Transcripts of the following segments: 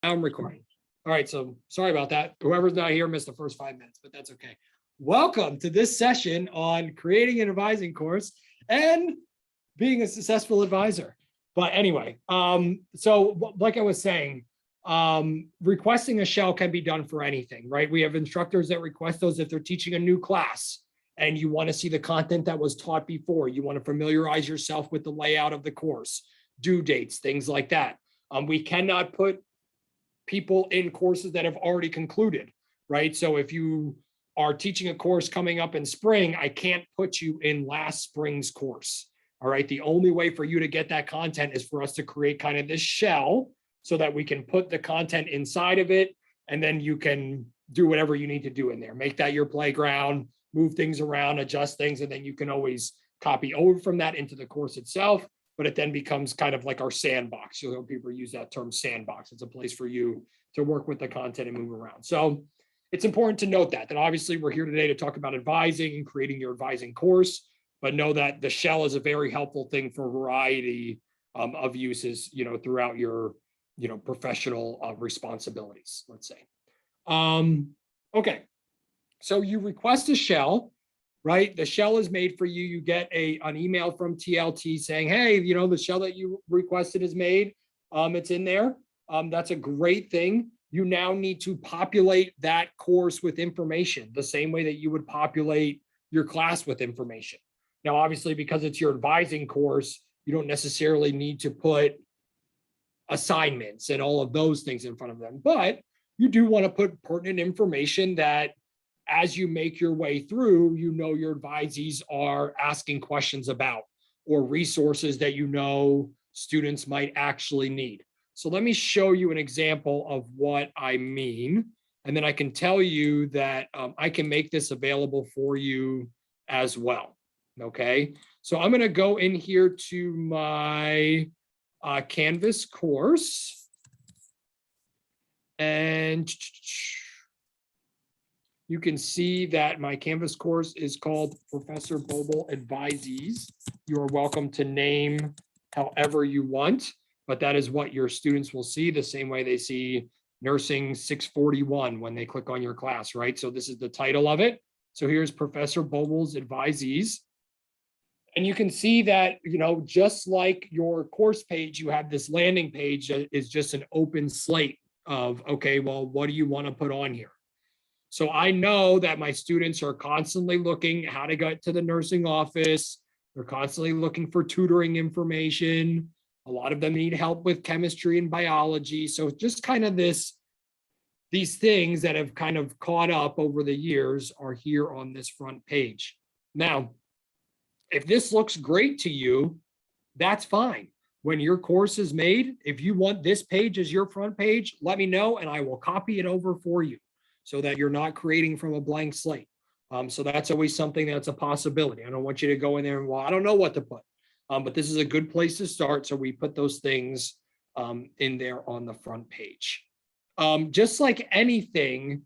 I'm recording. All right, so sorry about that. Whoever's not here missed the first 5 minutes, but that's okay. Welcome to this session on creating an advising course and being a successful advisor. But anyway, so like I was saying, requesting a shell can be done for anything, right? We have instructors that request those if they're teaching a new class and you want to see the content that was taught before. You want to familiarize yourself with the layout of the course, due dates, things like that. We cannot put people in courses that have already concluded, right? So if you are teaching a course coming up in spring, I can't put you in last spring's course. All right. The only way for you to get that content is for us to create kind of this shell so that we can put the content inside of it. And then you can do whatever you need to do in there. Make that your playground, move things around, adjust things, and then you can always copy over from that into the course itself. But it then becomes kind of like our sandbox. You'll hear people use that term sandbox. It's a place for you to work with the content and move around. So it's important to note that obviously we're here today to talk about advising and creating your advising course, but know that the shell is a very helpful thing for a variety of uses, throughout your, professional responsibilities, let's say. Okay, so you request a shell, right? The shell is made for you. You get an email from TLT saying, hey, the shell that you requested is made. It's in there. That's a great thing. You now need to populate that course with information the same way that you would populate your class with information. Now, obviously, because it's your advising course, you don't necessarily need to put assignments and all of those things in front of them, but you do want to put pertinent information that as you make your way through, your advisees are asking questions about, or resources that students might actually need. So let me show you an example of what I mean. And then I can tell you that I can make this available for you as well. Okay, so I'm going to go in here to my Canvas course. And you can see that my Canvas course is called Professor Boble Advisees. You are welcome to name however you want, but that is what your students will see the same way they see Nursing 641 when they click on your class, right? So this is the title of it. So here's Professor Boble's Advisees. And you can see that, just like your course page, you have this landing page that is just an open slate of, okay, well, what do you want to put on here? So I know that my students are constantly looking how to get to the nursing office. They're constantly looking for tutoring information. A lot of them need help with chemistry and biology. So just kind of these things that have kind of caught up over the years are here on this front page. Now, if this looks great to you, that's fine. When your course is made, if you want this page as your front page, let me know and I will copy it over for you so that you're not creating from a blank slate. So that's always something that's a possibility. I don't want you to go in there and, well, I don't know what to put, but this is a good place to start. So we put those things in there on the front page. Just like anything,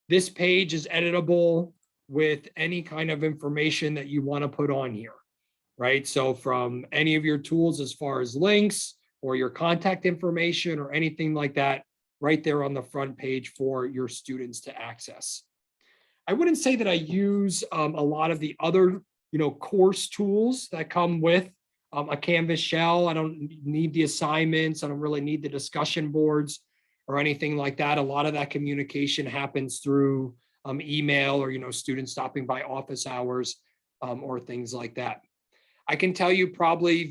this page is editable with any kind of information that you want to put on here, right? So from any of your tools as far as links or your contact information or anything like that, right there on the front page for your students to access. I wouldn't say that I use a lot of the other, course tools that come with a Canvas shell. I don't need the assignments. I don't really need the discussion boards or anything like that. A lot of that communication happens through email or, students stopping by office hours or things like that. I can tell you probably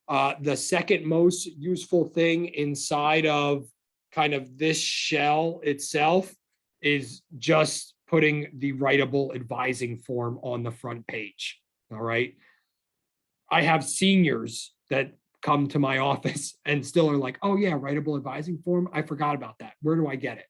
the second most useful thing inside of kind of this shell itself is just putting the writable advising form on the front page. All right. I have seniors that come to my office and still are like, oh yeah, writable advising form. I forgot about that. Where do I get it?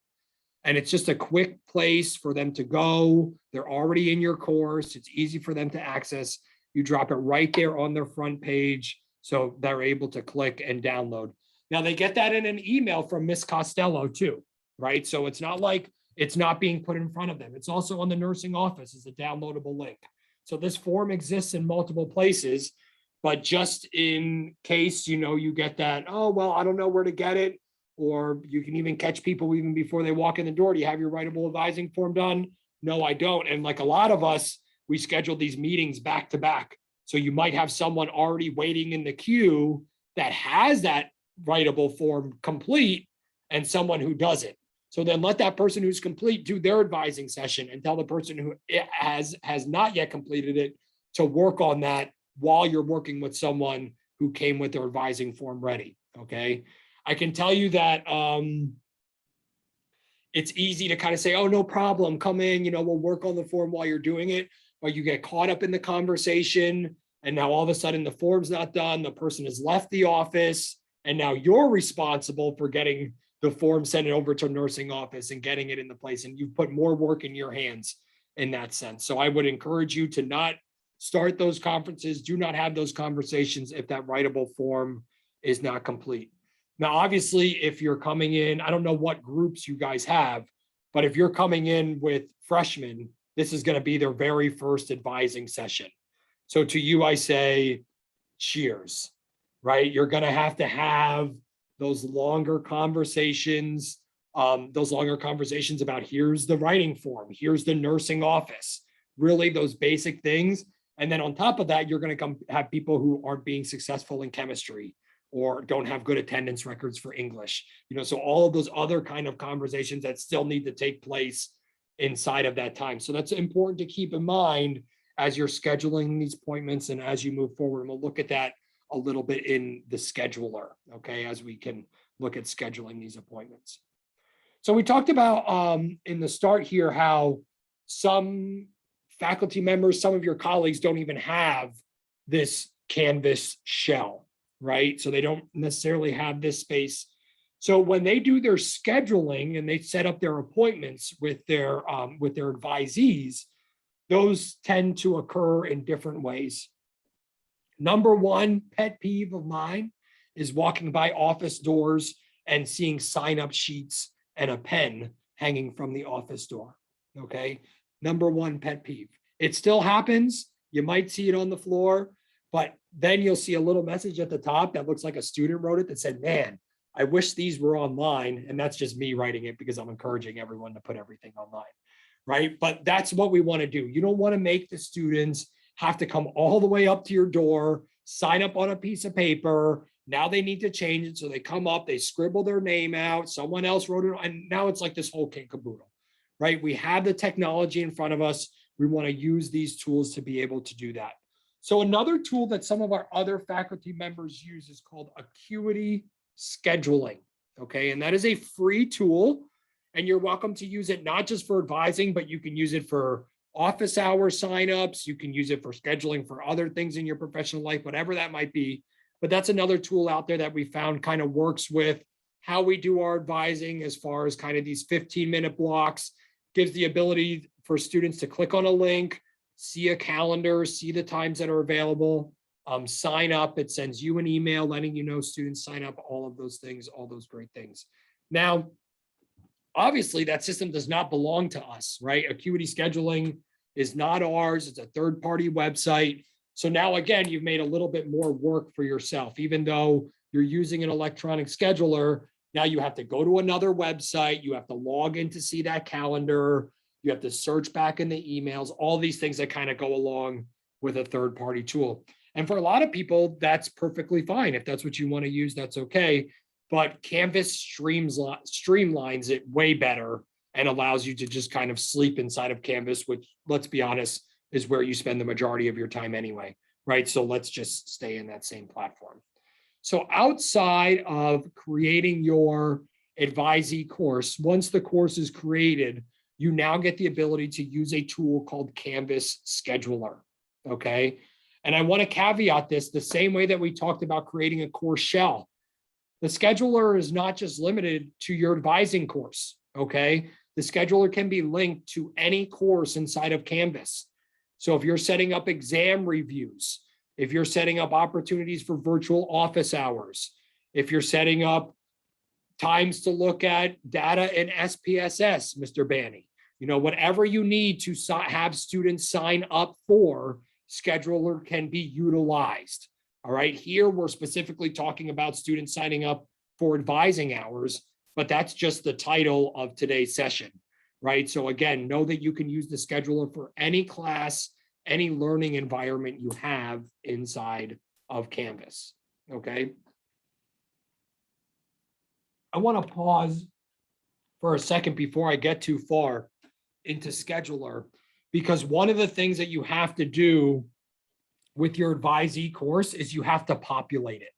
And it's just a quick place for them to go. They're already in your course. It's easy for them to access. You drop it right there on their front page. So they're able to click and download. Now they get that in an email from Miss Costello too, right? So it's not like it's not being put in front of them. It's also on the nursing office as a downloadable link. So this form exists in multiple places, but just in case, you get that, oh, well, I don't know where to get it. or you can even catch people even before they walk in the door. Do you have your writable advising form done? No, I don't. And like a lot of us, we schedule these meetings back to back. So you might have someone already waiting in the queue that has that writable form complete and someone who doesn't. So then let that person who's complete do their advising session and tell the person who has not yet completed it to work on that while you're working with someone who came with their advising form ready. Okay. I can tell you that it's easy to kind of say, oh, no problem, come in, we'll work on the form while you're doing it, but you get caught up in the conversation. And now all of a sudden the form's not done, the person has left the office, and now you're responsible for getting the form sent over to nursing office and getting it into place. And you've put more work in your hands in that sense. So I would encourage you to not start those conferences, do not have those conversations if that writable form is not complete. Now, obviously, if you're coming in, I don't know what groups you guys have, but if you're coming in with freshmen, this is going to be their very first advising session. So to you, I say, cheers, right? You're going to have those longer conversations about here's the writing form, here's the nursing office, really those basic things. And then on top of that, you're going to have people who aren't being successful in chemistry or don't have good attendance records for English. So all of those other kind of conversations that still need to take place inside of that time. So that's important to keep in mind as you're scheduling these appointments and as you move forward. And we'll look at that a little bit in the scheduler, okay, as we can look at scheduling these appointments. So we talked about in the start here how some faculty members, some of your colleagues don't even have this Canvas shell, right? So they don't necessarily have this space. So when they do their scheduling and they set up their appointments with their advisees, those tend to occur in different ways. Number one pet peeve of mine is walking by office doors and seeing sign-up sheets and a pen hanging from the office door, okay? Number one pet peeve. It still happens. You might see it on the floor, but then you'll see a little message at the top that looks like a student wrote it that said, man, I wish these were online. And that's just me writing it because I'm encouraging everyone to put everything online, right? But that's what we want to do. You don't want to make the students have to come all the way up to your door, sign up on a piece of paper. Now they need to change it. So they come up, they scribble their name out, someone else wrote it, and now it's like this whole kit caboodle, right? We have the technology in front of us. We want to use these tools to be able to do that. So another tool that some of our other faculty members use is called Acuity Scheduling, okay? And that is a free tool, and you're welcome to use it not just for advising, but you can use it for office hour signups. You can use it for scheduling for other things in your professional life, whatever that might be. But that's another tool out there that we found kind of works with how we do our advising as far as kind of these 15-minute blocks, gives the ability for students to click on a link, see a calendar, see the times that are available, sign up. It sends you an email letting you know students sign up, all of those things, all those great things. Now, obviously, that system does not belong to us, right? Acuity Scheduling is not ours. It's a third-party website. So now, again, you've made a little bit more work for yourself. Even though you're using an electronic scheduler, now you have to go to another website. You have to log in to see that calendar. You have to search back in the emails, all these things that kind of go along with a third-party tool. And for a lot of people, that's perfectly fine. If that's what you want to use, that's okay. But Canvas streamlines it way better and allows you to just kind of sleep inside of Canvas, which, let's be honest, is where you spend the majority of your time anyway, right? So let's just stay in that same platform. So outside of creating your advisee course, once the course is created, you now get the ability to use a tool called Canvas Scheduler, okay? And I want to caveat this the same way that we talked about creating a course shell. The scheduler is not just limited to your advising course, okay? The scheduler can be linked to any course inside of Canvas. So if you're setting up exam reviews, if you're setting up opportunities for virtual office hours, if you're setting up times to look at data in SPSS, Mr. Banny, whatever you need to have students sign up for, scheduler can be utilized. All right, here we're specifically talking about students signing up for advising hours, but that's just the title of today's session, right? So again, know that you can use the scheduler for any class, any learning environment you have inside of Canvas, okay? I want to pause for a second before I get too far into scheduler, because one of the things that you have to do with your advisee course is you have to populate it.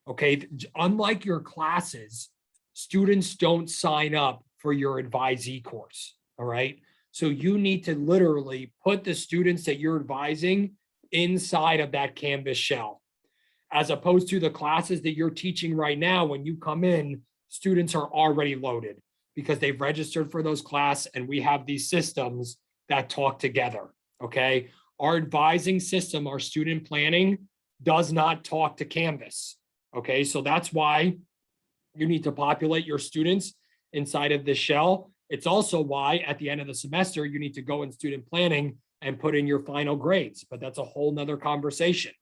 Okay, unlike your classes, students don't sign up for your advisee course. All right, so you need to literally put the students that you're advising inside of that Canvas shell, as opposed to the classes that you're teaching right now. When you come in, students are already loaded because they've registered for those classes, and we have these systems that talk together. Okay, our advising system, our student planning, does not talk to Canvas. Okay, so that's why you need to populate your students inside of this shell. It's also why at the end of the semester, you need to go in student planning and put in your final grades, but that's a whole nother conversation.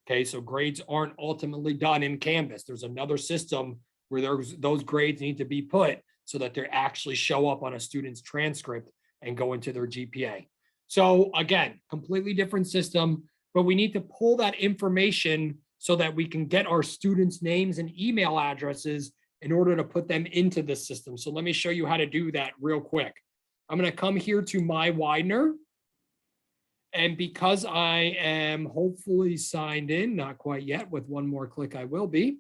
Okay, so grades aren't ultimately done in Canvas. There's another system where those grades need to be put so that they actually show up on a student's transcript and go into their GPA. So again, completely different system, but we need to pull that information so that we can get our students' names and email addresses in order to put them into the system. So let me show you how to do that real quick. I'm going to come here to My Widener. And because I am hopefully signed in, not quite yet, with one more click I will be.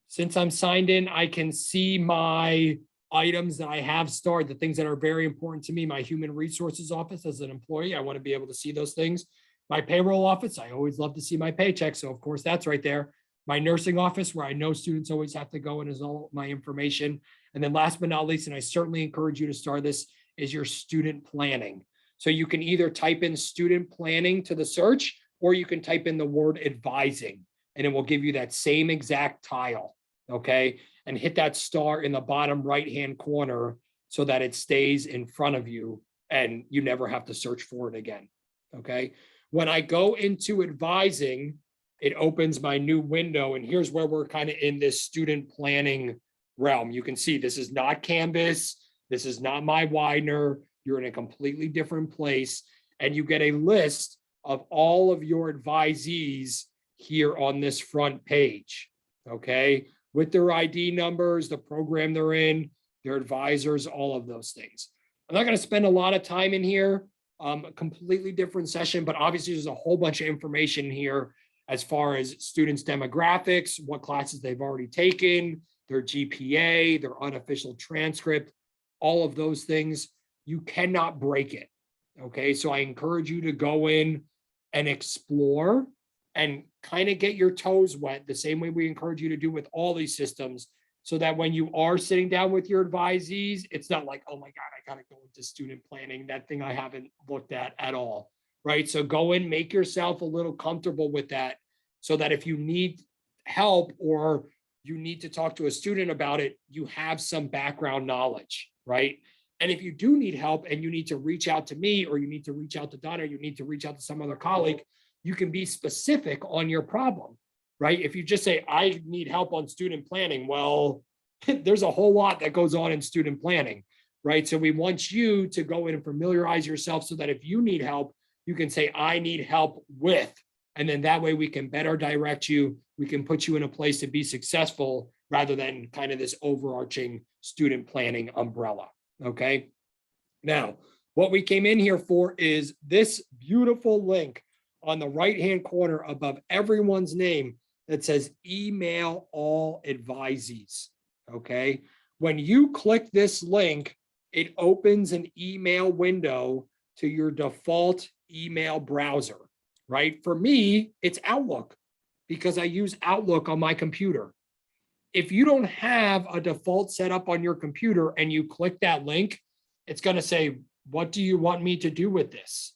Since I'm signed in, I can see my items that I have starred, the things that are very important to me. My human resources office as an employee, I want to be able to see those things. My payroll office, I always love to see my paycheck. So of course that's right there. My nursing office, where I know students always have to go and is all my information. And then last but not least, and I certainly encourage you to start this, is your student planning. So you can either type in student planning to the search, or you can type in the word advising, and it will give you that same exact tile. Okay, and hit that star in the bottom right-hand corner so that it stays in front of you and you never have to search for it again. Okay, when I go into advising, it opens my new window, and here's where we're kind of in this student planning realm. You can see this is not Canvas, this is not My Widener. You're in a completely different place, and you get a list of all of your advisees here on this front page. Okay, with their ID numbers, the program they're in, their advisors, all of those things. I'm not going to spend a lot of time in here, a completely different session, but obviously there's a whole bunch of information here as far as students' demographics, what classes they've already taken, their GPA, their unofficial transcript, all of those things. You cannot break it. Okay, so I encourage you to go in and explore and kind of get your toes wet the same way we encourage you to do with all these systems, so that when you are sitting down with your advisees, it's not like, oh my God, I got to go into student planning, that thing I haven't looked at all, right? So go in, make yourself a little comfortable with that, so that if you need help or you need to talk to a student about it, you have some background knowledge, right? And if you do need help and you need to reach out to me, or you need to reach out to Donna, or you need to reach out to some other colleague, you can be specific on your problem, right? If you just say, I need help on student planning, well, there's a whole lot that goes on in student planning, right? So we want you to go in and familiarize yourself so that if you need help, you can say, I need help with, and then that way we can better direct you. We can put you in a place to be successful rather than kind of this overarching student planning umbrella, okay? Now, what we came in here for is this beautiful link on the right-hand corner above everyone's name that says email all advisees, okay? When you click this link, it opens an email window to your default email browser, right? For me, it's Outlook, because I use Outlook on my computer. If you don't have a default setup on your computer and you click that link, it's going to say, what do you want me to do with this?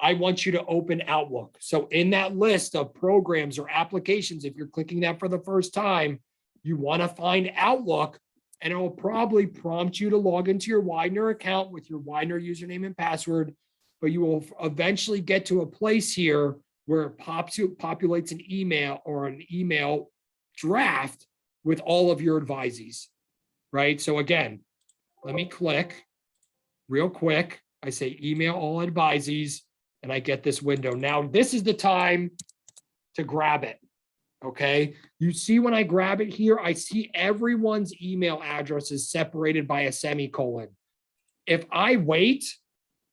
I want you to open Outlook. So in that list of programs or applications, if you're clicking that for the first time, you want to find Outlook, and it will probably prompt you to log into your Widener account with your Widener username and password, but you will eventually get to a place here where it populates an email or an email draft with all of your advisees, right? So again, let me click real quick. I say email all advisees and I get this window. Now, this is the time to grab it. Okay. You see, when I grab it here, I see everyone's email address is separated by a semicolon. If I wait,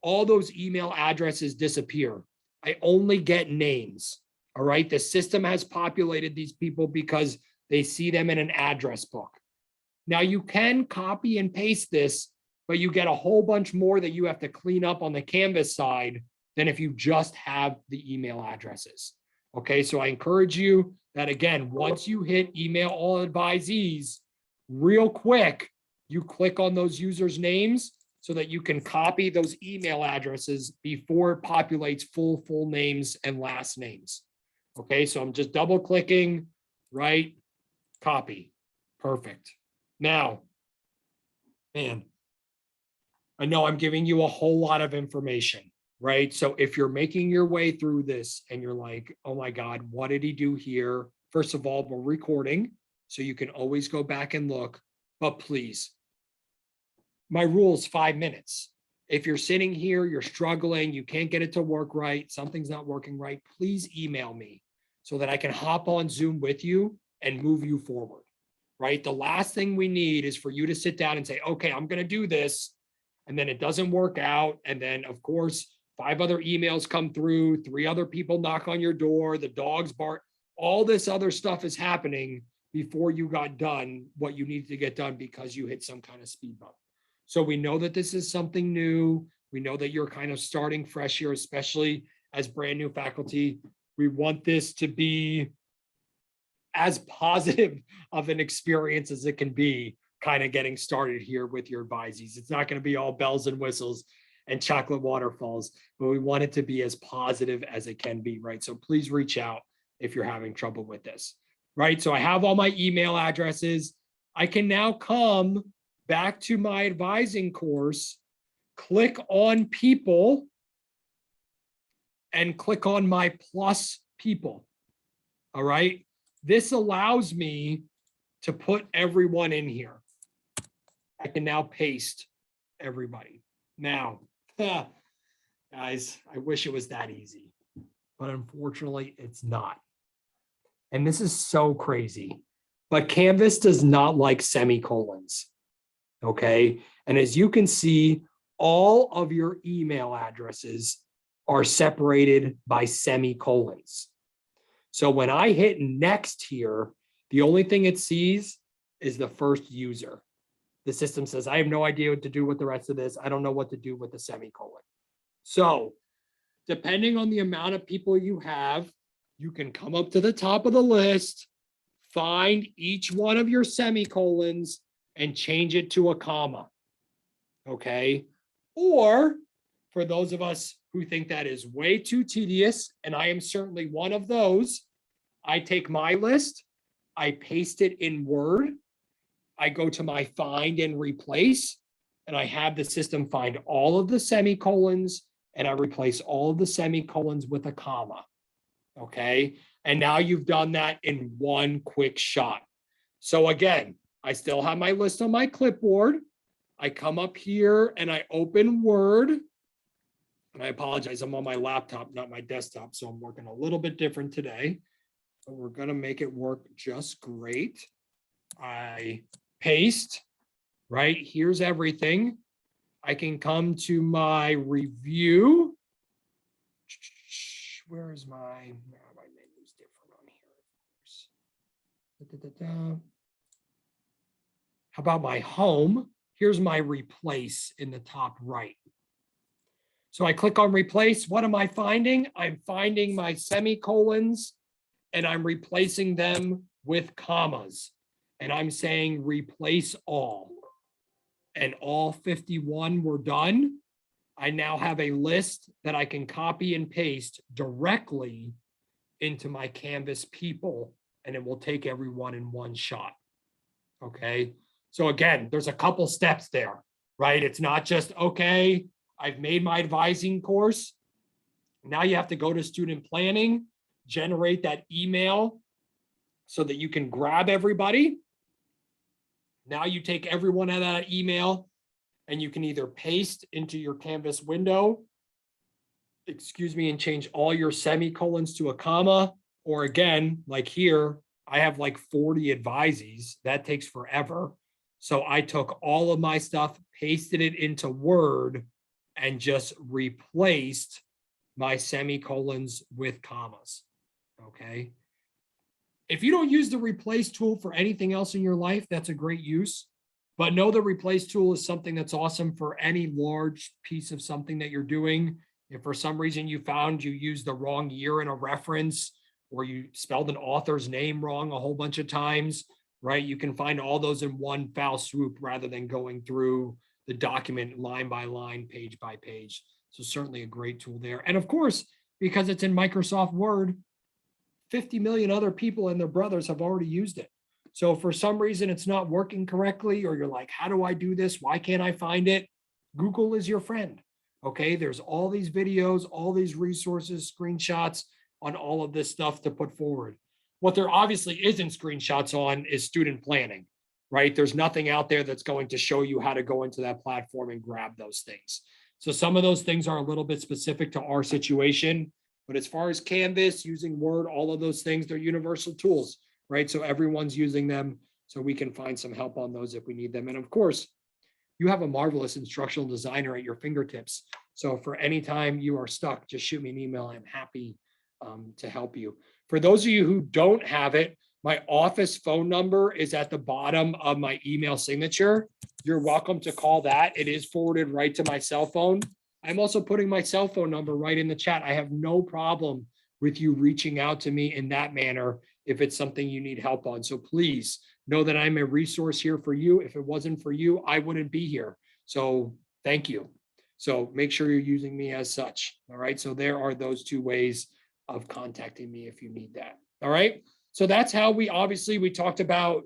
all those email addresses disappear. I only get names. All right. The system has populated these people because they see them in an address book. Now you can copy and paste this, but you get a whole bunch more that you have to clean up on the Canvas side than if you just have the email addresses. Okay, so I encourage you that, again, once you hit email all advisees, real quick, you click on those users' names so that you can copy those email addresses before it populates full names and last names. Okay, so I'm just double clicking, right? Copy. Perfect. Now, man, I know I'm giving you a whole lot of information, right? So if you're making your way through this and you're like, oh my God, what did he do here? First of all, we're recording, so you can always go back and look, but please, my rule is 5 minutes. If you're sitting here, you're struggling, you can't get it to work right, something's not working right, please email me so that I can hop on Zoom with you and move you forward, right? The last thing we need is for you to sit down and say, okay, I'm going to do this. And then it doesn't work out. And then, of course, 5 other emails come through, 3 other people knock on your door, the dogs bark, all this other stuff is happening before you got done what you needed to get done because you hit some kind of speed bump. So we know that this is something new. We know that you're kind of starting fresh here, especially as brand new faculty. We want this to be as positive of an experience as it can be, kind of getting started here with your advisees. It's not going to be all bells and whistles and chocolate waterfalls, but we want it to be as positive as it can be, right? So please reach out if you're having trouble with this, right? So I have all my email addresses. I can now come back to my advising course, click on people, and click on my plus people, all right? This allows me to put everyone in here. I can now paste everybody. Now, guys, I wish it was that easy, but unfortunately it's not. And this is so crazy, but Canvas does not like semicolons, okay? And as you can see, all of your email addresses are separated by semicolons. So when I hit next here, the only thing it sees is the first user. The system says, I have no idea what to do with the rest of this. I don't know what to do with the semicolon. So depending on the amount of people you have, you can come up to the top of the list, find each one of your semicolons and change it to a comma. Okay. Or for those of us who think that is way too tedious, and I am certainly one of those, I take my list, I paste it in Word, I go to my find and replace, and I have the system find all of the semicolons, and I replace all of the semicolons with a comma. Okay. And now you've done that in one quick shot. So again, I still have my list on my clipboard. I come up here and I open Word. And I apologize, I'm on my laptop, not my desktop, so I'm working a little bit different today. But we're going to make it work just great. I paste, right? Here's everything. I can come to my review. Where is my menu's different on here, of course. How about my home? Here's my replace in the top right. So I click on replace. What am I finding? I'm finding my semicolons and I'm replacing them with commas. And I'm saying replace all. And all 51 were done. I now have a list that I can copy and paste directly into my Canvas people, and it will take everyone in one shot. Okay. So again, there's a couple steps there, right? It's not just, okay, I've made my advising course. Now you have to go to student planning, generate that email so that you can grab everybody. Now you take everyone out of that email and you can either paste into your Canvas window, and change all your semicolons to a comma, or again, like here, I have like 40 advisees. That takes forever. So I took all of my stuff, pasted it into Word, and just replaced my semicolons with commas. Okay. If you don't use the replace tool for anything else in your life, that's a great use. But know the replace tool is something that's awesome for any large piece of something that you're doing. If for some reason you found you used the wrong year in a reference, or you spelled an author's name wrong a whole bunch of times, right? You can find all those in one foul swoop rather than going through the document line by line, page by page. So certainly a great tool there. And of course, because it's in Microsoft Word, 50 million other people and their brothers have already used it. So if for some reason it's not working correctly, or you're like, how do I do this? Why can't I find it? Google is your friend. Okay, there's all these videos, all these resources, screenshots on all of this stuff to put forward. What there obviously isn't screenshots on is student planning, right? There's nothing out there that's going to show you how to go into that platform and grab those things. So some of those things are a little bit specific to our situation, but as far as Canvas, using Word, all of those things, they're universal tools, right? So everyone's using them, so we can find some help on those if we need them. And of course, you have a marvelous instructional designer at your fingertips. So for any time you are stuck, just shoot me an email. I'm happy to help you. For those of you who don't have it, my office phone number is at the bottom of my email signature. You're welcome to call that. It is forwarded right to my cell phone. I'm also putting my cell phone number right in the chat. I have no problem with you reaching out to me in that manner if it's something you need help on. So please know that I'm a resource here for you. If it wasn't for you, I wouldn't be here. So thank you. So make sure you're using me as such. All right. So there are those two ways of contacting me if you need that. All right. So that's how we talked about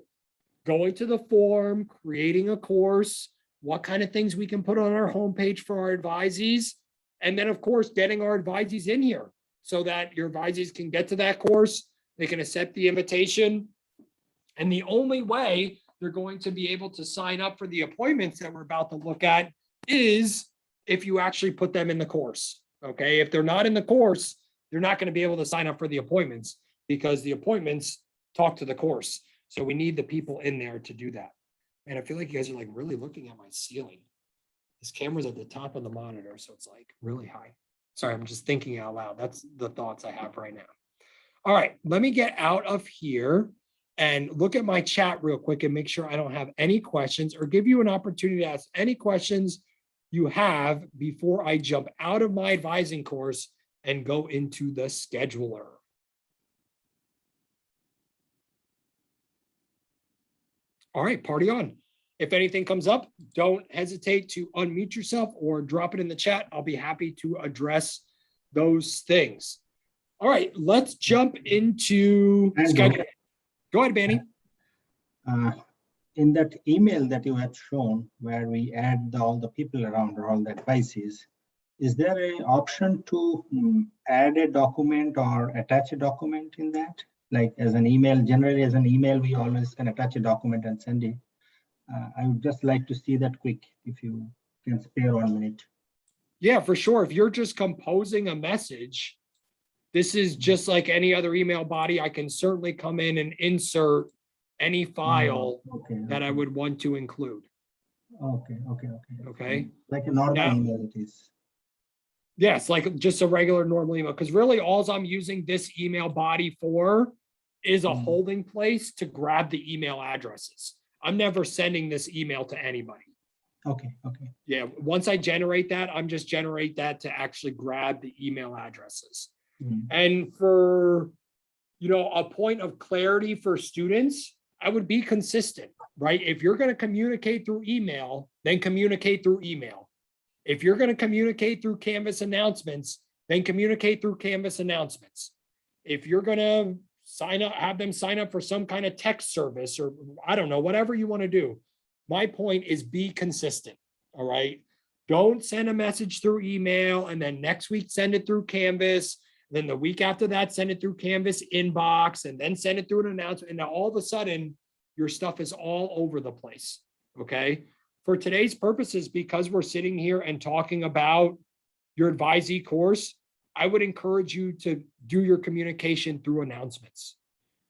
going to the form, creating a course, what kind of things we can put on our homepage for our advisees. And then of course, getting our advisees in here so that your advisees can get to that course. They can accept the invitation. And the only way they're going to be able to sign up for the appointments that we're about to look at is if you actually put them in the course. Okay. If they're not in the course, they're not going to be able to sign up for the appointments, because the appointments talk to the course. So we need the people in there to do that. And I feel like you guys are like really looking at my ceiling. This camera's at the top of the monitor, so it's like really high. Sorry, I'm just thinking out loud. That's the thoughts I have right now. All right, let me get out of here and look at my chat real quick and make sure I don't have any questions, or give you an opportunity to ask any questions you have before I jump out of my advising course and go into the scheduler. All right, party on. If anything comes up, don't hesitate to unmute yourself or drop it in the chat. I'll be happy to address those things. All right, let's jump into scheduling. Go ahead, Benny. In that email that you had shown, where we add all the people around, or all the advices, is there an option to add a document or attach a document in that? Like as an email, generally as an email, we always can attach a document and send it. I would just like to see that quick, if you can spare 1 minute. Yeah, for sure. If you're just composing a message, this is just like any other email body. I can certainly come in and insert any file that I would want to include. Okay. Like a normal email it is. Yes, like just a regular normal email, because really all I'm using this email body for is a holding place to grab the email addresses. I'm never sending this email to anybody. Okay. Yeah, once I generate that, I'm just generate that to actually grab the email addresses. And for, a point of clarity for students, I would be consistent, right? If you're going to communicate through email, then communicate through email. If you're going to communicate through Canvas announcements, then communicate through Canvas announcements. If you're going to have them sign up for some kind of text service, or I don't know, whatever you want to do. My point is be consistent. All right. Don't send a message through email and then next week send it through Canvas. Then the week after that, send it through Canvas inbox and then send it through an announcement. And now all of a sudden, your stuff is all over the place. Okay. For today's purposes, because we're sitting here and talking about your advisee course, I would encourage you to do your communication through announcements.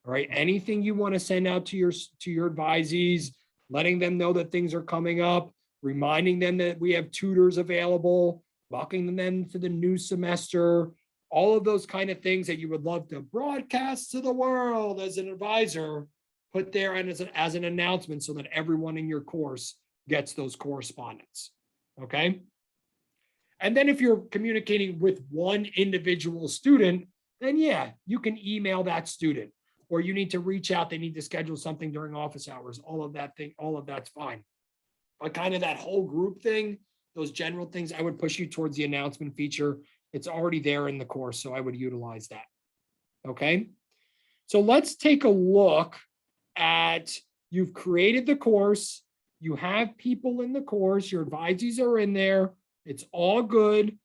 All right. Anything you want to send out to your advisees, letting them know that things are coming up, reminding them that we have tutors available, welcoming them to the new semester, all of those kind of things that you would love to broadcast to the world as an advisor, put there and as an announcement so that everyone in your course gets those correspondence. Okay. And then if you're communicating with one individual student, then yeah, you can email that student, or you need to reach out. They need to schedule something during office hours. All of that's fine. But kind of that whole group thing, those general things, I would push you towards the announcement feature. It's already there in the course, so I would utilize that. Okay. So let's take a look at, you've created the course, you have people in the course, your advisees are in there. It's all good.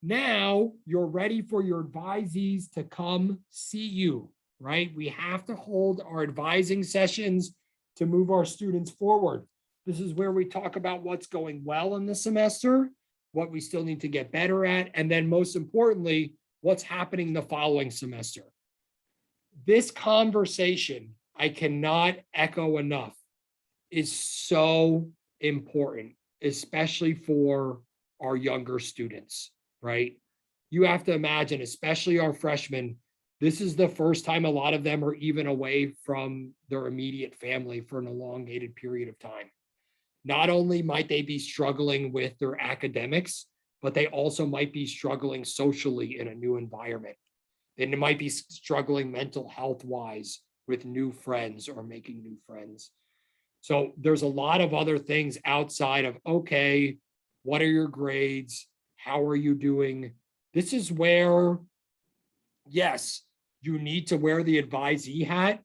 Now you're ready for your advisees to come see you, right? We have to hold our advising sessions to move our students forward. This is where we talk about what's going well in the semester, what we still need to get better at, and then most importantly, what's happening the following semester. This conversation, I cannot echo enough, is so important, especially for our younger students, right? You have to imagine, especially our freshmen, this is the first time a lot of them are even away from their immediate family for an elongated period of time. Not only might they be struggling with their academics, but they also might be struggling socially in a new environment. They might be struggling mental health wise with new friends or making new friends. So there's a lot of other things outside of, okay, what are your grades? How are you doing? This is where, yes, you need to wear the advisee hat,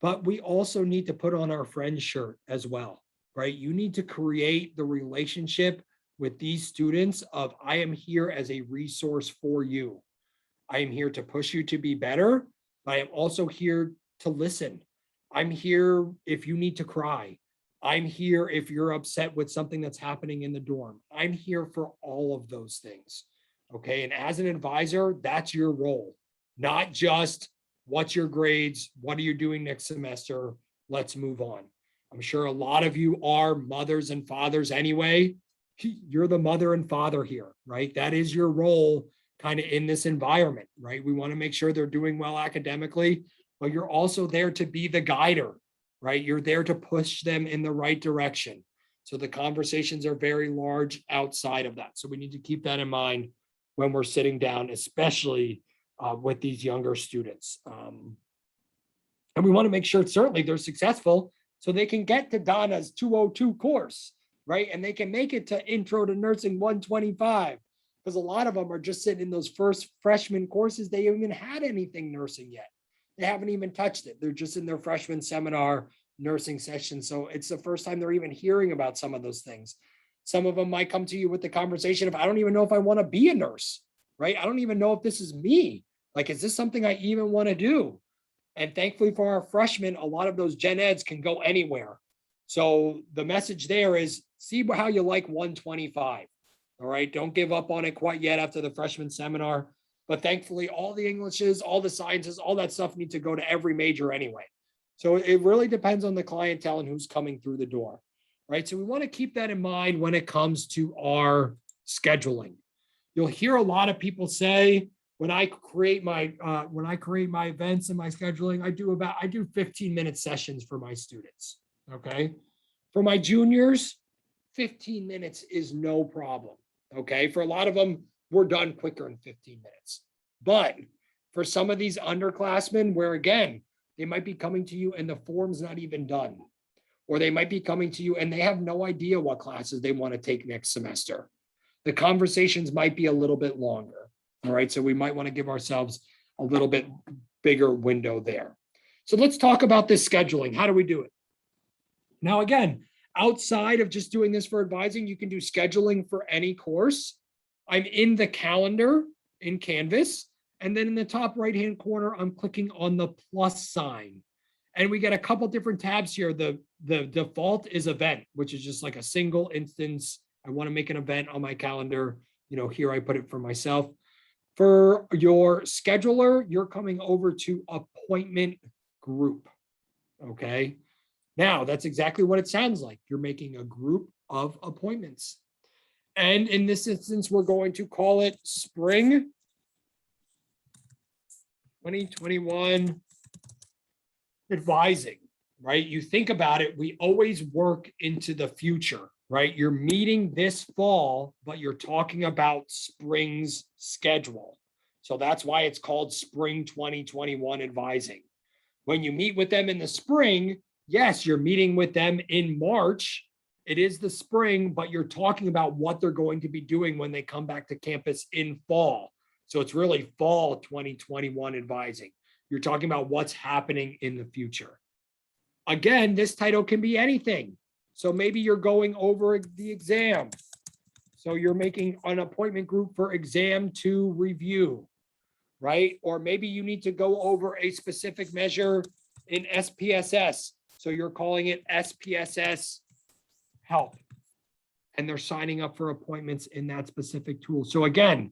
but we also need to put on our friend shirt as well, right? You need to create the relationship with these students of, I am here as a resource for you. I am here to push you to be better. I am also here to listen. I'm here if you need to cry. I'm here if you're upset with something that's happening in the dorm. I'm here for all of those things. Okay. And as an advisor, that's your role, not just what's your grades? What are you doing next semester? Let's move on. I'm sure a lot of you are mothers and fathers anyway. You're the mother and father here, right? That is your role kind of in this environment, right? We want to make sure they're doing well academically, but you're also there to be the guider, right? You're there to push them in the right direction. So the conversations are very large outside of that. So we need to keep that in mind when we're sitting down, especially with these younger students. And we want to make sure certainly they're successful so they can get to Donna's 202 course, right? And they can make it to Intro to Nursing 125, because a lot of them are just sitting in those first freshman courses. They haven't even had anything nursing yet. They haven't even touched it. They're just in their freshman seminar nursing session. So it's the first time they're even hearing about some of those things. Some of them might come to you with the conversation of, I don't even know if I want to be a nurse, right? I don't even know if this is me. Like, is this something I even want to do? And thankfully for our freshmen, a lot of those gen eds can go anywhere. So the message there is, see how you like 125. All right. Don't give up on it quite yet after the freshman seminar. But thankfully, all the Englishes, all the sciences, all that stuff need to go to every major anyway. So it really depends on the clientele and who's coming through the door, right? So we want to keep that in mind when it comes to our scheduling. You'll hear a lot of people say, when I create my events and my scheduling, I do 15-minute sessions for my students. Okay. For my juniors, 15 minutes is no problem. Okay. For a lot of them, we're done quicker in 15 minutes. But for some of these underclassmen, where again, they might be coming to you and the form's not even done, or they might be coming to you and they have no idea what classes they want to take next semester. The conversations might be a little bit longer. All right. So we might want to give ourselves a little bit bigger window there. So let's talk about this scheduling. How do we do it? Now, again, outside of just doing this for advising, you can do scheduling for any course. I'm in the calendar in Canvas. And then in the top right-hand corner, I'm clicking on the plus sign. And we get a couple different tabs here. The default is event, which is just like a single instance. I want to make an event on my calendar. Here I put it for myself. For your scheduler, you're coming over to appointment group. Okay. Now that's exactly what it sounds like. You're making a group of appointments. And in this instance, we're going to call it Spring 2021 Advising, right? You think about it, we always work into the future, right? You're meeting this fall, but you're talking about spring's schedule. So that's why it's called Spring 2021 Advising. When you meet with them in the spring, yes, you're meeting with them in March. It is the spring, but you're talking about what they're going to be doing when they come back to campus in fall. So it's really fall 2021 advising. You're talking about what's happening in the future. Again, this title can be anything. So maybe you're going over the exam. So you're making an appointment group for exam 2 review, right? Or maybe you need to go over a specific measure in SPSS. So you're calling it SPSS help. And they're signing up for appointments in that specific tool. So again,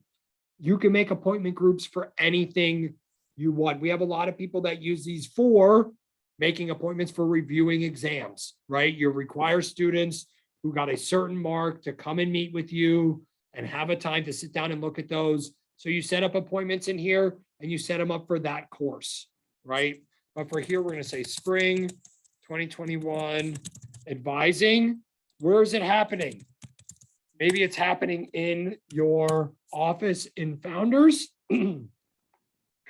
you can make appointment groups for anything you want. We have a lot of people that use these for making appointments for reviewing exams, right? You require students who got a certain mark to come and meet with you and have a time to sit down and look at those. So you set up appointments in here and you set them up for that course, right? But for here, we're going to say Spring 2021 Advising. Where is it happening? Maybe it's happening in your office in Founders.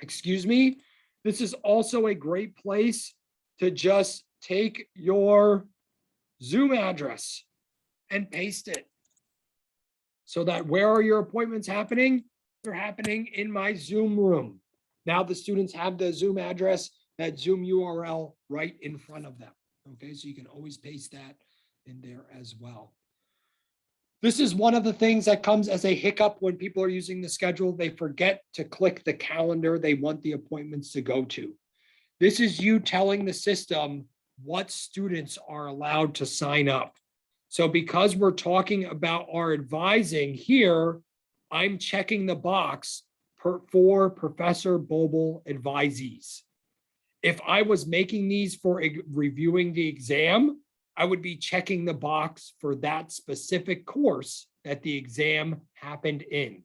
Excuse me. This is also a great place to just take your Zoom address and paste it. So that where are your appointments happening? They're happening in my Zoom room. Now the students have the Zoom address, that Zoom URL right in front of them. Okay, so you can always paste that in there as well. This is one of the things that comes as a hiccup when people are using the schedule. They forget to click the calendar they want the appointments to go to. This is you telling the system what students are allowed to sign up. So because we're talking about our advising here, I'm checking the box for Professor Boble advisees. If I was making these for reviewing the exam, I would be checking the box for that specific course that the exam happened in.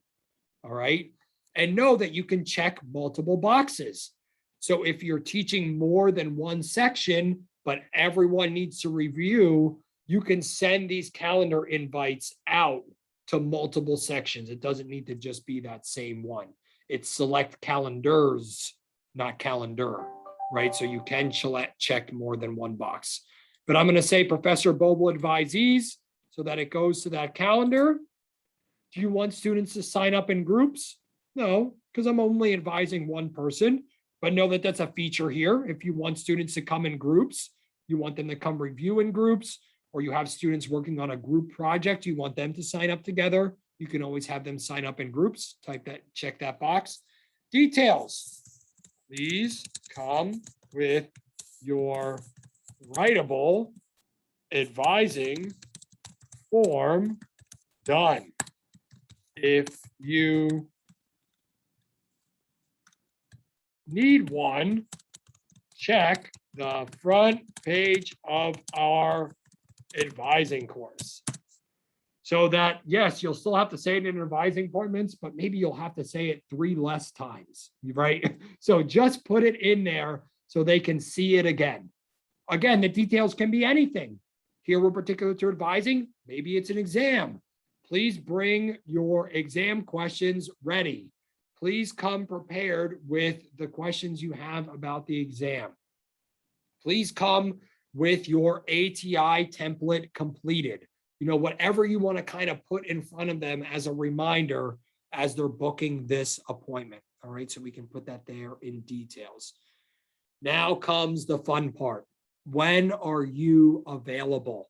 All right. And know that you can check multiple boxes. So if you're teaching more than one section, but everyone needs to review, you can send these calendar invites out to multiple sections. It doesn't need to just be that same one. It's select calendars, not calendar, right? So you can check more than one box. But I'm going to say Professor Boble advisees so that it goes to that calendar. Do you want students to sign up in groups? No, because I'm only advising one person, but know that that's a feature here. If you want students to come in groups, you want them to come review in groups, or you have students working on a group project, you want them to sign up together, you can always have them sign up in groups. Type that, check that box. Details. Please come with your writable advising form done. If you need one, check the front page of our advising course. So that, yes, you'll still have to say it in advising appointments, but maybe you'll have to say it 3 less times, right? So just put it in there so they can see it again. Again, the details can be anything. Here we're particular to advising. Maybe it's an exam. Please bring your exam questions ready. Please come prepared with the questions you have about the exam. Please come with your ATI template completed. You know, whatever you want to kind of put in front of them as a reminder as they're booking this appointment. All right, so we can put that there in details. Now comes the fun part. When are you available?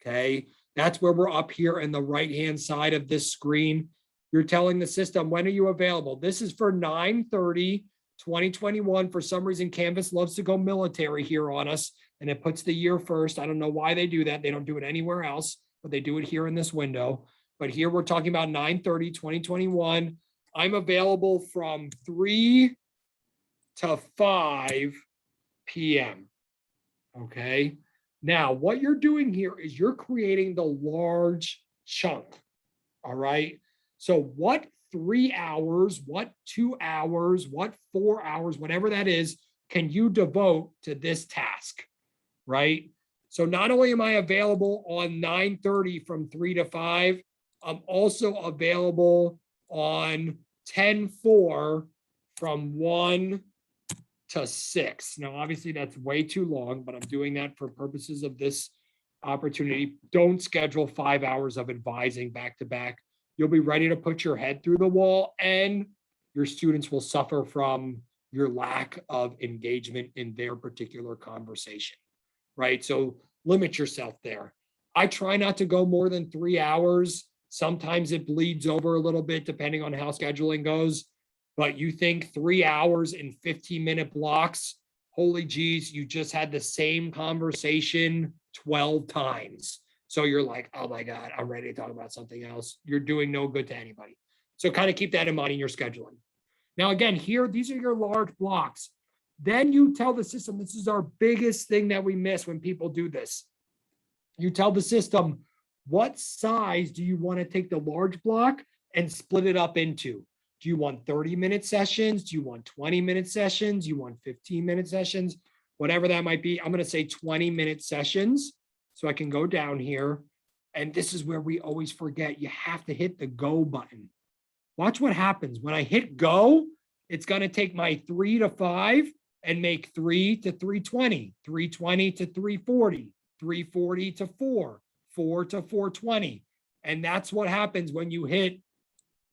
Okay, that's where we're up here in the right-hand side of this screen. You're telling the system, when are you available? This is for 9/30/2021. For some reason, Canvas loves to go military here on us, and it puts the year first. I don't know why they do that. They don't do it anywhere else, but they do it here in this window. But here we're talking about 9/30/2021. I'm available from 3 to 5 p.m. Okay. Now, what you're doing here is you're creating the large chunk. All right. So what 3 hours, what 2 hours, what 4 hours, whatever that is, can you devote to this task? Right. So not only am I available on 9:30 from 3 to 5, I'm also available on 10/4 from 1 to 6. Now, obviously, that's way too long, but I'm doing that for purposes of this opportunity. Don't schedule 5 hours of advising back to back. You'll be ready to put your head through the wall, and your students will suffer from your lack of engagement in their particular conversation, right? So limit yourself there. I try not to go more than 3 hours. Sometimes it bleeds over a little bit depending on how scheduling goes. But you think 3 hours in 15-minute blocks, holy geez, you just had the same conversation 12 times. So you're like, oh my God, I'm ready to talk about something else. You're doing no good to anybody. So kind of keep that in mind in your scheduling. Now, again, here, these are your large blocks. Then you tell the system, this is our biggest thing that we miss when people do this. You tell the system, what size do you want to take the large block and split it up into? Do you want 30-minute sessions? Do you want 20-minute sessions? Do you want 15-minute sessions? Whatever that might be. I'm going to say 20-minute sessions. So I can go down here. And this is where we always forget. You have to hit the go button. Watch what happens. When I hit go, it's going to take my 3 to 5 and make 3 to 320, 320 to 340, 340 to 4, 4 to 420. And that's what happens when you hit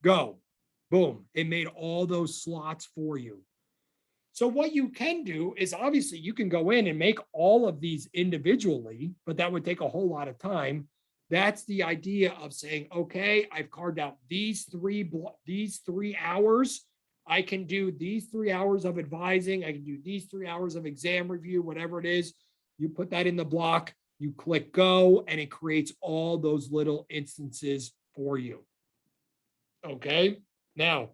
go. Boom, it made all those slots for you. So what you can do is obviously you can go in and make all of these individually, but that would take a whole lot of time. That's the idea of saying, okay, I've carved out these 3 hours. I can do these 3 hours of advising. I can do these 3 hours of exam review, whatever it is. You put that in the block, you click go, and it creates all those little instances for you. Okay. Now,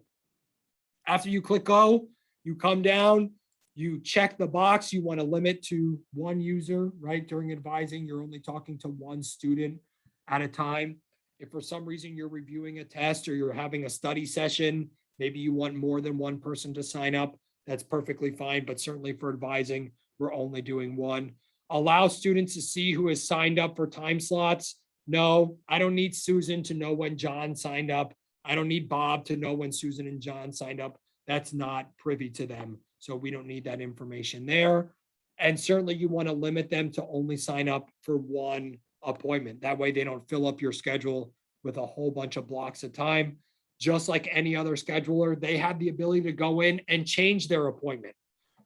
after you click go, you come down, you check the box. You want to limit to 1 user, right? During advising, you're only talking to 1 student at a time. If for some reason you're reviewing a test or you're having a study session, maybe you want more than 1 person to sign up, that's perfectly fine. But certainly for advising, we're only doing 1. Allow students to see who has signed up for time slots. No, I don't need Susan to know when John signed up. I don't need Bob to know when Susan and John signed up. That's not privy to them. So we don't need that information there. And certainly you want to limit them to only sign up for 1 appointment. That way they don't fill up your schedule with a whole bunch of blocks of time. Just like any other scheduler, they have the ability to go in and change their appointment,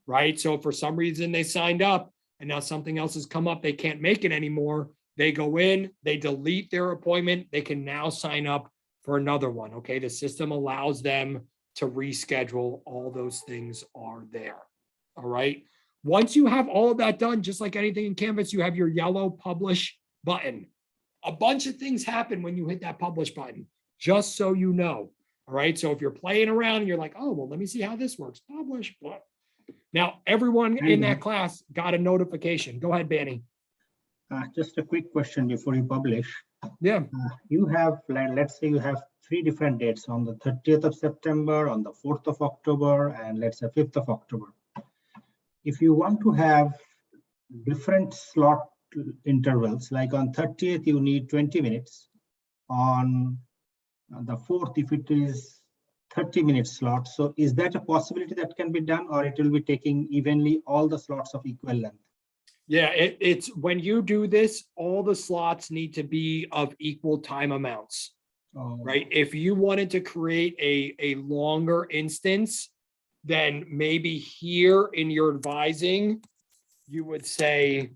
right? So if for some reason they signed up and now something else has come up, they can't make it anymore. They go in, they delete their appointment. They can now sign up for another one. Okay. The system allows them to reschedule. All those things are there. All right. Once you have all of that done, just like anything in Canvas, you have your yellow publish button. A bunch of things happen when you hit that publish button, just so you know. All right. So if you're playing around and you're like, oh, well, let me see how this works. Publish. Now, everyone in that class got a notification. Go ahead, Benny. Just a quick question before you publish. Yeah. You have, let's say you have 3 different dates on the 30th of September, on the 4th of October, and let's say 5th of October. If you want to have different slot intervals, like on 30th, you need 20 minutes. On the 4th, if it is 30-minute slot. So is that a possibility that can be done, or it will be taking evenly all the slots of equal length? Yeah, it's when you do this, all the slots need to be of equal time amounts, right? If you wanted to create a longer instance, then maybe here in your advising, you would say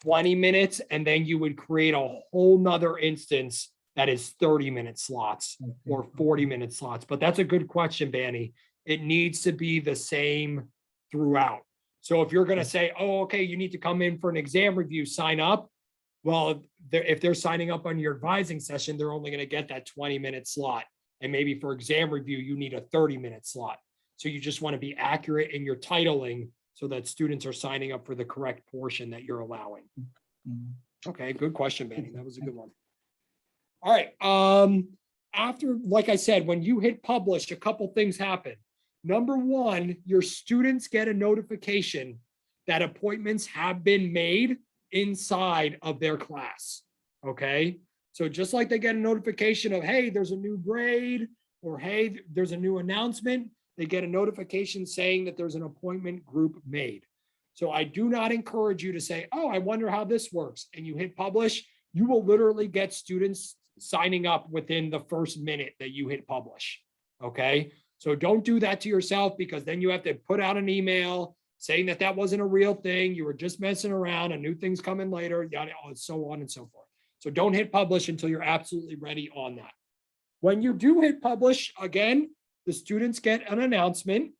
20 minutes, and then you would create a whole nother instance that is 30-minute slots or 40-minute slots. But that's a good question, Banny. It needs to be the same throughout. So if you're going to say, oh, okay, you need to come in for an exam review, sign up. Well, if they're signing up on your advising session, they're only going to get that 20-minute slot. And maybe for exam review, you need a 30-minute slot. So you just want to be accurate in your titling so that students are signing up for the correct portion that you're allowing. Okay, good question, Banny. That was a good one. All right. After, like I said, when you hit publish, a couple things happen. Number one, your students get a notification that appointments have been made inside of their class. Okay. So just like they get a notification of, hey, there's a new grade, or hey, there's a new announcement, they get a notification saying that there's an appointment group made. So I do not encourage you to say, oh, I wonder how this works. And you hit publish, you will literally get students signing up within the first minute that you hit publish. Okay. So don't do that to yourself, because then you have to put out an email saying that that wasn't a real thing. You were just messing around, a new thing's coming later, yada, so on and so forth. So don't hit publish until you're absolutely ready on that. When you do hit publish, again, the students get an announcement.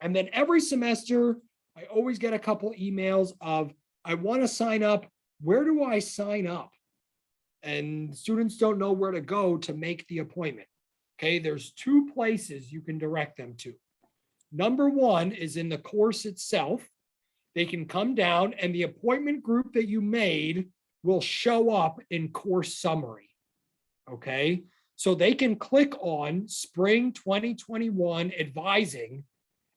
And then every semester, I always get a couple emails of, I want to sign up. Where do I sign up? And students don't know where to go to make the appointment. Okay, there's two places you can direct them to. Number one is in the course itself. They can come down and the appointment group that you made will show up in course summary. Okay, so they can click on Spring 2021 Advising,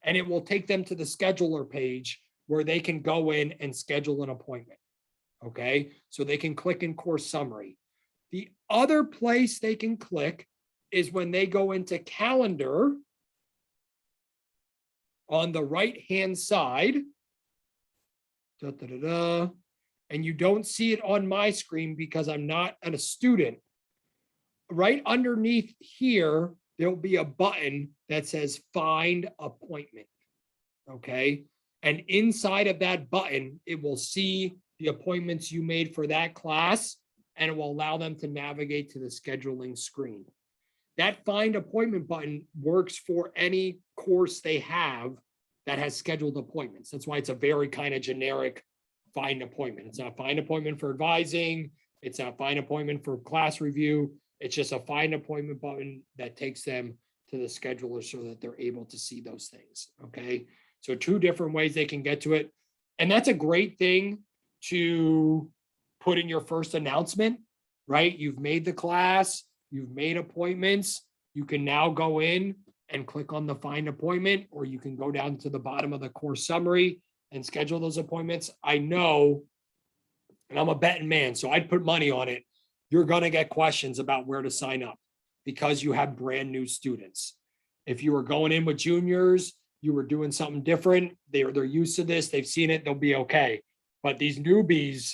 and it will take them to the scheduler page where they can go in and schedule an appointment. Okay, so they can click in course summary. The other place they can click is when they go into calendar on the right-hand side. And you don't see it on my screen because I'm not a student. Right underneath here, there'll be a button that says Find Appointment. Okay. And inside of that button, it will see the appointments you made for that class, and it will allow them to navigate to the scheduling screen. That Find Appointment button works for any course they have that has scheduled appointments. That's why it's a very kind of generic Find Appointment. It's not Find Appointment for advising. It's not Find Appointment for class review. It's just a Find Appointment button that takes them to the scheduler so that they're able to see those things. Okay. So two different ways they can get to it. And that's a great thing to put in your first announcement, right? You've made the class, you've made appointments. You can now go in and click on the Find Appointment, or you can go down to the bottom of the course summary and schedule those appointments. I know, and I'm a betting man, so I'd put money on it. You're going to get questions about where to sign up because you have brand new students. If you were going in with juniors, you were doing something different. They're used to this. They've seen it. They'll be okay. But these newbies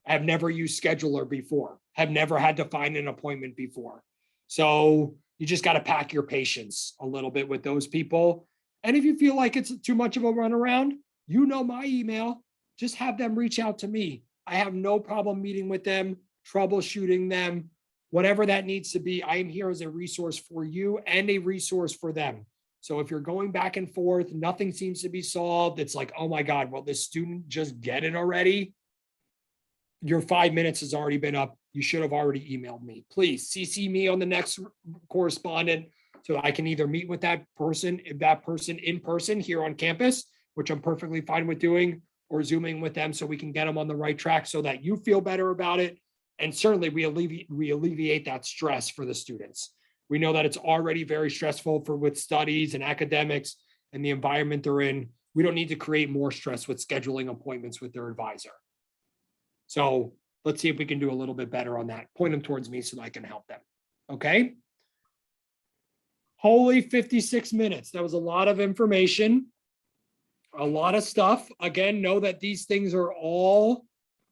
have never used scheduler before, have never had to find an appointment before. So you just got to pack your patience a little bit with those people. And if you feel like it's too much of a runaround, you know my email, just have them reach out to me. I have no problem meeting with them, troubleshooting them, whatever that needs to be. I am here as a resource for you and a resource for them. So if you're going back and forth, nothing seems to be solved. It's like, oh my God, will this student just get it already? Your 5 minutes has already been up. You should have already emailed me. Please CC me on the next correspondent so I can either meet with that person in person here on campus, which I'm perfectly fine with doing, or Zooming with them so we can get them on the right track so that you feel better about it. And certainly we alleviate that stress for the students. We know that it's already very stressful with studies and academics and the environment they're in. We don't need to create more stress with scheduling appointments with their advisor. So let's see if we can do a little bit better on that. Point them towards me so that I can help them. Okay. Holy 56 minutes. That was a lot of information, a lot of stuff. Again, know that these things are all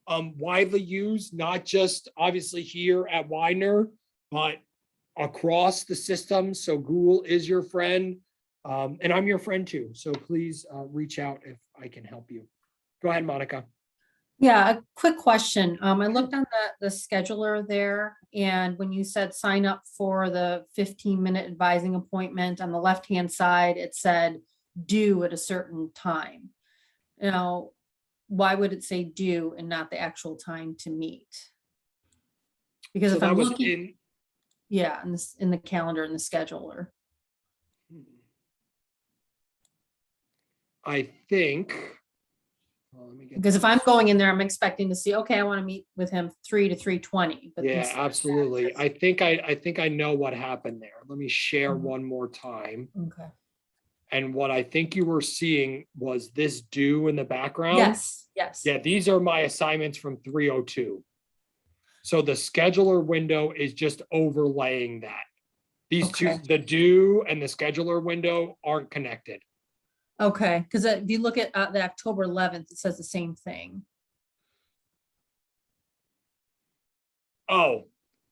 widely used, not just obviously here at Widener, but across the system. So Google is your friend, and I'm your friend too. So please reach out if I can help you. Go ahead, Monica. Yeah, a quick question. I looked on the scheduler there, and when you said sign up for the 15-minute advising appointment, on the left-hand side, it said due at a certain time. Now, why would it say due and not the actual time to meet? Because So if that I'm was looking, in, yeah, in the calendar, in the scheduler. I think. Well, let me get Because if this. I'm going in there, I'm expecting to see, okay, I want to meet with him 3 to 3:20. But Yeah, instead of that, it absolutely. says- I think I know what happened there. Let me share Mhm. one more time. Okay. And what I think you were seeing was this due in the background. Yes, yes. Yeah, these are my assignments from 302. So the scheduler window is just overlaying that. These two, Okay. the due and the scheduler window aren't connected. Okay, because if you look at the October 11th, it says the same thing. Oh,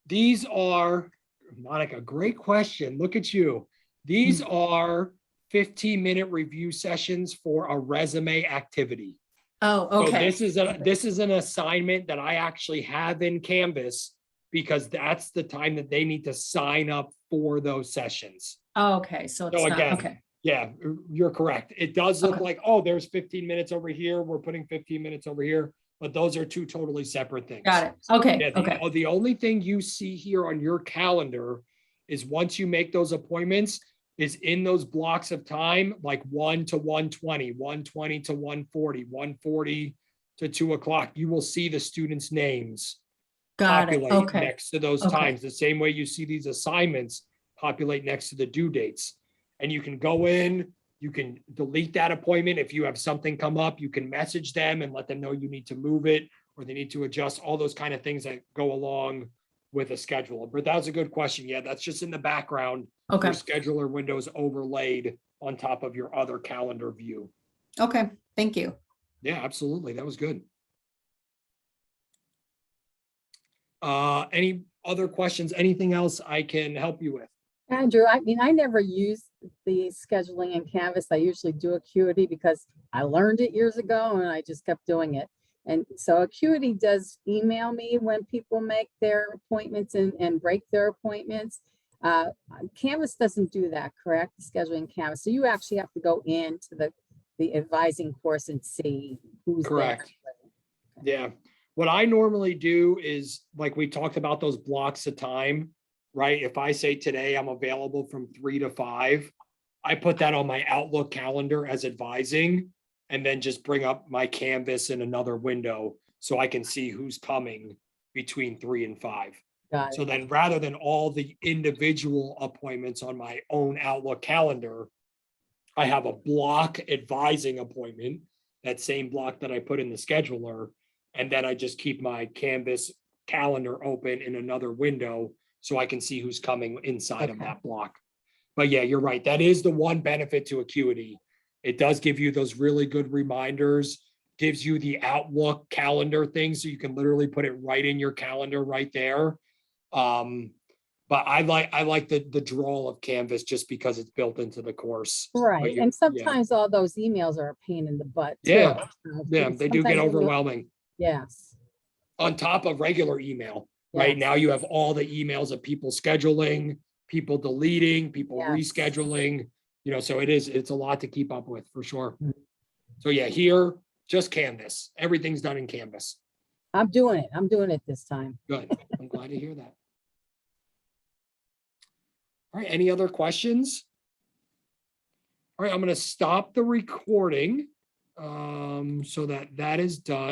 these are, Monica, great question. Look at you. These are 15-minute review sessions for a resume activity. Oh, So okay. this is an assignment that I actually have in Canvas because that's the time that they need to sign up for those sessions. Oh, okay, so it's So not, again, okay, yeah, you're correct. It does look Okay. like, oh, there's 15 minutes over here. We're putting 15 minutes over here, but those are two totally separate things. got it. Okay, Yeah, okay, the only thing you see here on your calendar is once you make those appointments is in those blocks of time, like 1 to 1:20, 1:20 to 1:40, 1:40 to 2 o'clock. You will see the students' names got it. populate Okay, next to those Okay. times, the same way you see these assignments populate next to the due dates. And you can go in, you can delete that appointment. If you have something come up, you can message them and let them know you need to move it or they need to adjust all those kind of things that go along with a schedule. But that was a good question. Yeah, that's just in the background. okay, Your scheduler window is overlaid on top of your other calendar view. okay, thank you. Yeah, absolutely. That was good. Any other questions? Anything else I can help you with? Andrew, I mean, I never use the scheduling in Canvas. I usually do Acuity because I learned it years ago and I just kept doing it. And so Acuity does email me when people make their appointments and break their appointments. Canvas doesn't do that, correct? The scheduling Canvas. So you actually have to go into the advising course and see who's there. Correct. Yeah. What I normally do is like we talked about those blocks of time, right? If I say today I'm available from 3 to 5, I put that on my Outlook calendar as advising and then just bring up my Canvas in another window so I can see who's coming between 3 and 5. Got So it. then rather than all the individual appointments on my own Outlook calendar, I have a block advising appointment, that same block that I put in the scheduler. And then I just keep my Canvas calendar open in another window so I can see who's coming inside of Okay. that block. But yeah, you're right. That is the one benefit to Acuity. It does give you those really good reminders, gives you the Outlook calendar thing, so you can literally put it right in your calendar right there. But I like the drawl of Canvas just because it's built into the course. But Right. you- And yeah. sometimes all those emails are a pain in the butt. too. Yeah. Yeah, Because they do get sometimes email- overwhelming Yes. on top of regular email, right? Yes. Now you have all the emails of people scheduling, people deleting, people Yes. rescheduling, so it's a lot to keep up with for sure. Mm. So yeah, here, just Canvas. Everything's done in Canvas. I'm doing it. I'm doing it this time. Good. I'm glad to hear that. All right, any other questions? All right, I'm going to stop the recording so that is done.